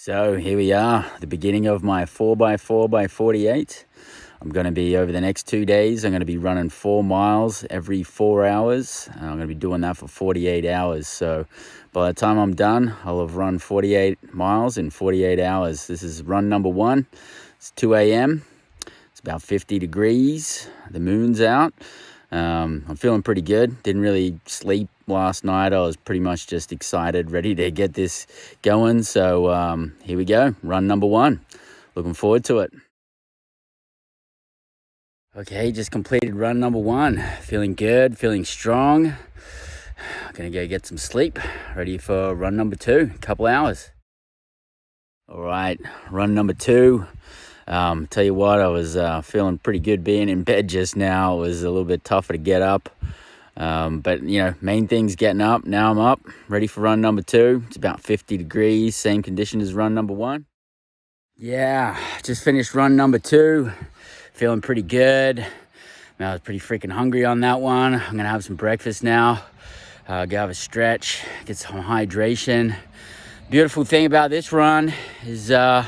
So here we are, the beginning of my 4x4x48. I'm going to be, over the next 2 days, I'm going to be running 4 miles every 4 hours. I'm going to be doing that for 48 hours. So by the time I'm done, I'll have run 48 miles in 48 hours. This is run number 1. It's 2 a.m. It's about 50 degrees. The moon's out. I'm feeling pretty good. Didn't really sleep last night. I was pretty much just excited, ready to get this going. So here we go, run number 1. Looking forward to it. Okay, just completed run number 1. Feeling good, feeling strong. Gonna go get some sleep. Ready for run number 2, a couple hours. All right, run number 2. Tell you what, I was feeling pretty good being in bed just now. It was a little bit tougher to get up. But, you know, main thing's getting up. Now I'm up, ready for run number 2. It's about 50 degrees, same condition as run number 1. Yeah, just finished run number 2. Feeling pretty good. I was pretty freaking hungry on that one. I'm going to have some breakfast now. Go have a stretch, get some hydration. Beautiful thing about this run is the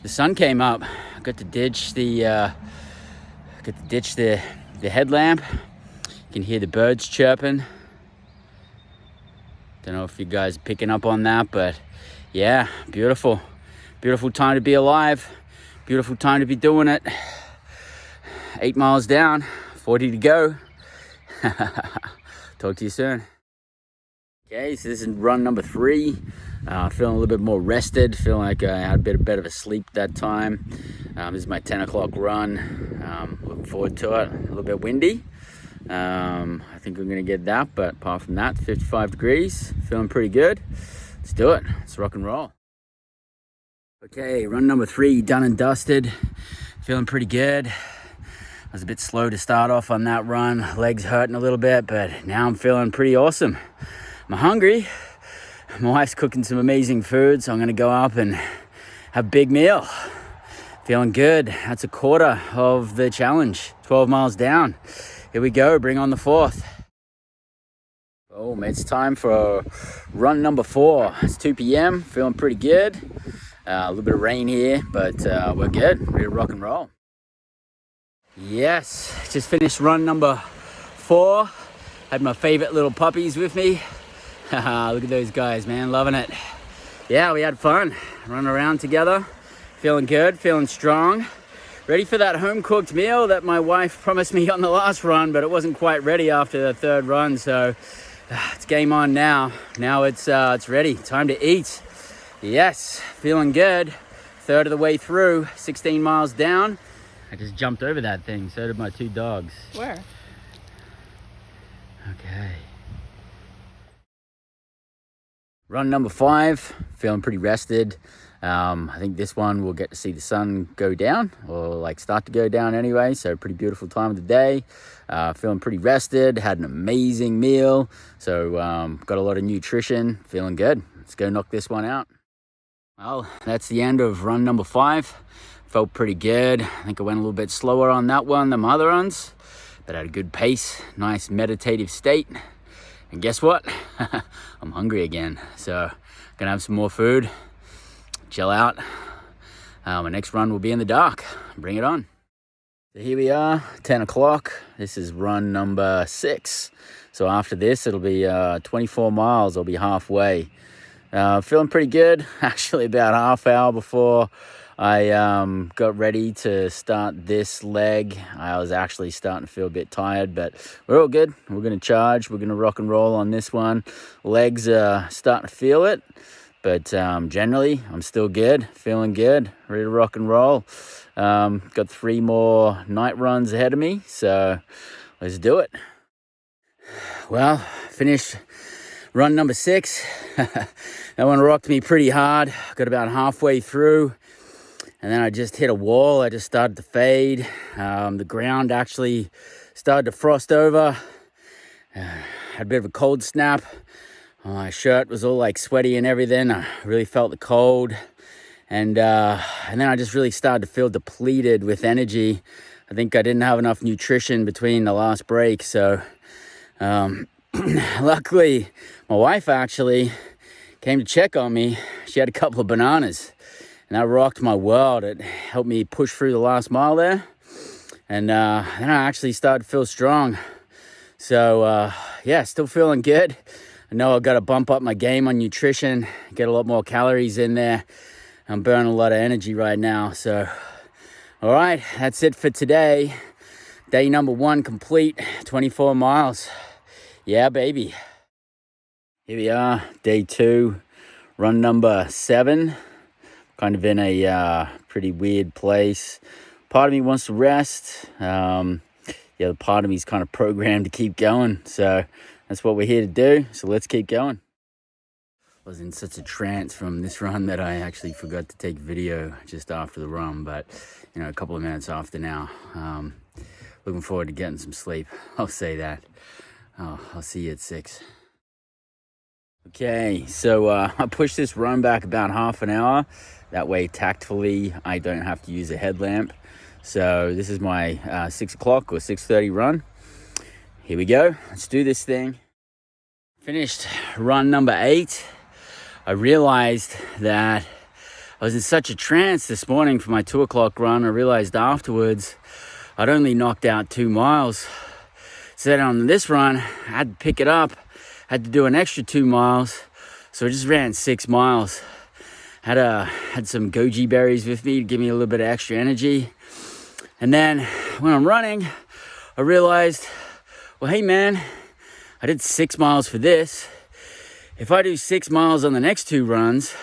sun came up. I got to ditch the headlamp. You can hear the birds chirping. Don't know if you guys are picking up on that, but yeah, beautiful. Beautiful time to be alive. Beautiful time to be doing it. 8 miles down, 40 to go. Talk to you soon. Okay, so this is run number 3. Feeling a little bit more rested. Feeling like I had a bit better of a sleep that time. This is my 10 o'clock run. Looking forward to it. A little bit windy. I think we're going to get that, but apart from that, 55 degrees. Feeling pretty good. Let's do it. Let's rock and roll. Okay, run number 3, done and dusted. Feeling pretty good. I was a bit slow to start off on that run. Legs hurting a little bit, but now I'm feeling pretty awesome. I'm hungry. My wife's cooking some amazing food, so I'm going to go up and have a big meal. Feeling good. That's a quarter of the challenge. 12 miles down. Here we go. Bring on the 4th. Boom. It's time for run number 4. It's 2 p.m. Feeling pretty good. A little bit of rain here, but we're good. Ready to rock and roll. Yes. Just finished run number 4. Had my favorite little puppies with me. Look at those guys, man. Loving it. Yeah, we had fun. Running around together. Feeling good. Feeling strong. Ready for that home-cooked meal that my wife promised me on the last run, but it wasn't quite ready after the 3rd run, so it's game on now. Now it's ready. Time to eat. Yes, feeling good. 1/3 of the way through, 16 miles down. I just jumped over that thing. So did my 2 dogs. Where? Okay. Run number 5. Feeling pretty rested. I think this one we'll get to see the sun go down, or like start to go down anyway. So pretty beautiful time of the day. Feeling pretty rested. Had an amazing meal. So got a lot of nutrition. Feeling good. Let's go knock this one out. Well, that's the end of run number 5. Felt pretty good. I think I went a little bit slower on that one than my other runs, but had a good pace. Nice meditative state. And guess what? I'm hungry again. So gonna have some more food. Chill out. My next run will be in the dark. Bring it on. So here we are, 10 o'clock. This is run number 6. So after this, it'll be 24 miles. I'll be halfway. Feeling pretty good. Actually, about half hour before I got ready to start this leg, I was actually starting to feel a bit tired, but we're all good. We're going to charge. We're going to rock and roll on this one. Legs are starting to feel it. But generally, I'm still good, feeling good, ready to rock and roll. Got 3 more night runs ahead of me, so let's do it. Well, finished run number 6. That one rocked me pretty hard. Got about halfway through, and then I just hit a wall. I just started to fade. The ground actually started to frost over. Had a bit of a cold snap. My shirt was all like sweaty and everything. I really felt the cold. And then I just really started to feel depleted with energy. I think I didn't have enough nutrition between the last break. So luckily, my wife actually came to check on me. She had a couple of bananas, and that rocked my world. It helped me push through the last mile there, and then I actually started to feel strong. So yeah, still feeling good. I know I've got to bump up my game on nutrition, get a lot more calories in there. I'm burning a lot of energy right now. So all right, that's it for today. Day number 1 complete, 24 miles. Yeah, baby. Here we are, day 2, run number 7. Kind of in a pretty weird place. Part of me wants to rest. The other part of me is kind of programmed to keep going. So that's what we're here to do. So let's keep going. I was in such a trance from this run that I actually forgot to take video just after the run. But, you know, a couple of minutes after now. Looking forward to getting some sleep. I'll say that. I'll see you at 6. Okay, so I pushed this run back about half an hour. That way, tactfully, I don't have to use a headlamp. So this is my 6 o'clock or 6:30 run. Here we go. Let's do this thing. Finished run number 8. I realized that I was in such a trance this morning for my 2 o'clock run. I realized afterwards I'd only knocked out 2 miles. So then on this run, I had to pick it up, had to do an extra 2 miles. So I just ran 6 miles. Had some goji berries with me to give me a little bit of extra energy. And then when I'm running, I realized, well, hey man, I did 6 miles for this. If I do 6 miles on the next 2 runs,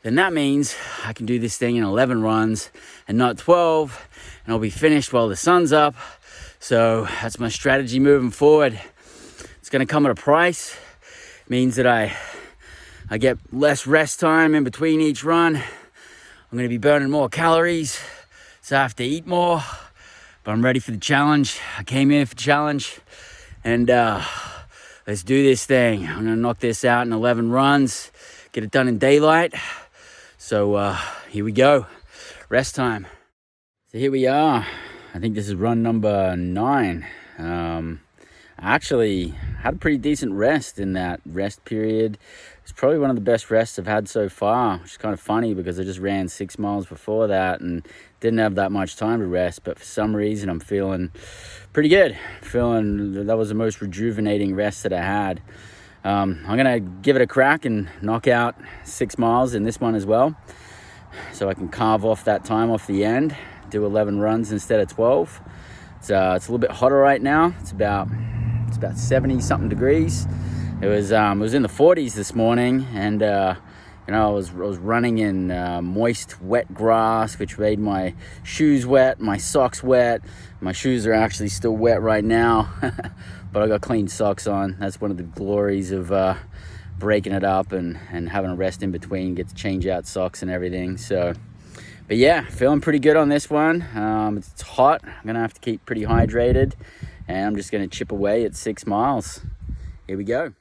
then that means I can do this thing in 11 runs and not 12. And I'll be finished while the sun's up. So that's my strategy moving forward. It's going to come at a price. It means that I get less rest time in between each run. I'm going to be burning more calories, so I have to eat more. But I'm ready for the challenge. I came here for the challenge. And let's do this thing. I'm going to knock this out in 11 runs. Get it done in daylight. So here we go. Rest time. So here we are. I think this is run number 9. I actually had a pretty decent rest in that rest period. It's probably one of the best rests I've had so far, which is kind of funny because I just ran 6 miles before that and didn't have that much time to rest. But for some reason, I'm feeling pretty good. Feeling that was the most rejuvenating rest that I had. I'm going to give it a crack and knock out 6 miles in this one as well. So I can carve off that time off the end, do 11 runs instead of 12. It's a little bit hotter right now. It's about 70 something degrees. It was in the 40s this morning, and I was running in moist, wet grass, which made my shoes wet, my socks wet. My shoes are actually still wet right now, but I got clean socks on. That's one of the glories of breaking it up and having a rest in between, get to change out socks and everything. So, but yeah, feeling pretty good on this one. It's hot. I'm gonna have to keep pretty hydrated, and I'm just gonna chip away at 6 miles. Here we go.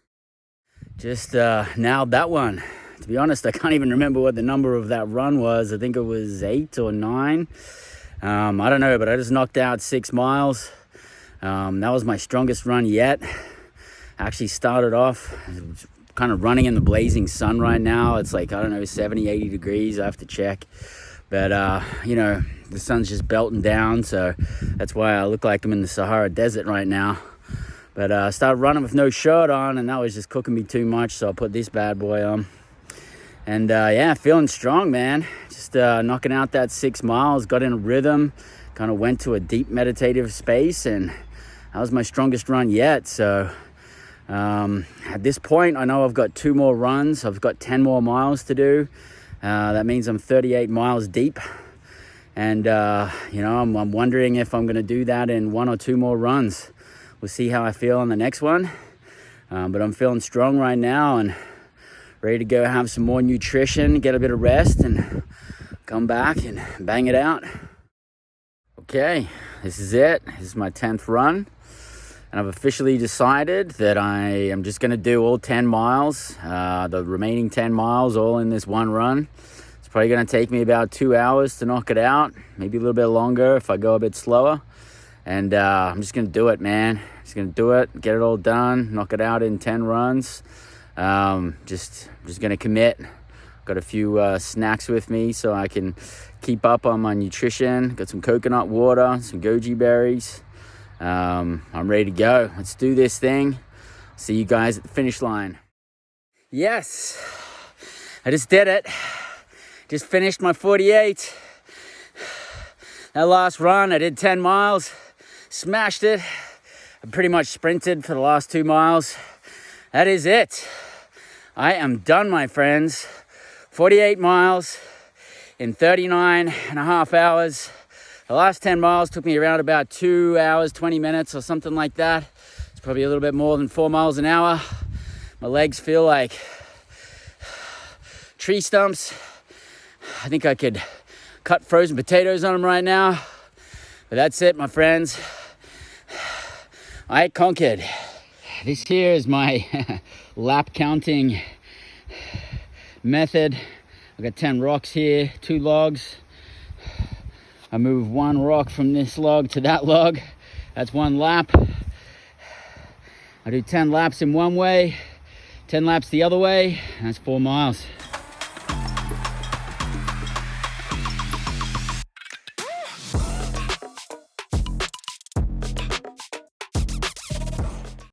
Just nailed that one. To be honest, I can't even remember what the number of that run was. I think it was 8 or 9. I don't know, but I just knocked out 6 miles. That was my strongest run yet. I actually started off kind of running in the blazing sun right now. It's like, I don't know, 70, 80 degrees. I have to check. But, the sun's just belting down. So that's why I look like I'm in the Sahara Desert right now. But I started running with no shirt on, and that was just cooking me too much. So I put this bad boy on. And yeah, feeling strong, man. Just knocking out that 6 miles, got in a rhythm, kind of went to a deep meditative space, and that was my strongest run yet. So at this point, I know I've got 2 more runs. I've got 10 more miles to do. That means I'm 38 miles deep. And, I'm wondering if I'm going to do that in 1 or 2 more runs. We'll see how I feel on the next one. But I'm feeling strong right now and ready to go have some more nutrition, get a bit of rest, and come back and bang it out. Okay, this is it. This is my 10th run. And I've officially decided that I am just going to do all 10 miles, the remaining 10 miles, all in this one run. It's probably going to take me about 2 hours to knock it out, maybe a little bit longer if I go a bit slower. And I'm just going to do it, man. Just going to do it, get it all done, knock it out in 10 runs. Just gonna commit. Got a few snacks with me so I can keep up on my nutrition. Got some coconut water, some goji berries. I'm ready to go. Let's do this thing. See you guys at the finish line. Yes, I just did it. Just finished my 48. That last run, I did 10 miles, smashed it. I pretty much sprinted for the last 2 miles. That is it. I am done, my friends. 48 miles in 39 and a half hours. The last 10 miles took me around about 2 hours, 20 minutes or something like that. It's probably a little bit more than 4 miles an hour. My legs feel like tree stumps. I think I could cut frozen potatoes on them right now. But that's it, my friends. I conquered. This here is my lap counting method. I've got 10 rocks here, 2 logs. I move 1 rock from this log to that log. That's 1 lap. I do 10 laps in one way, 10 laps the other way, and that's 4 miles.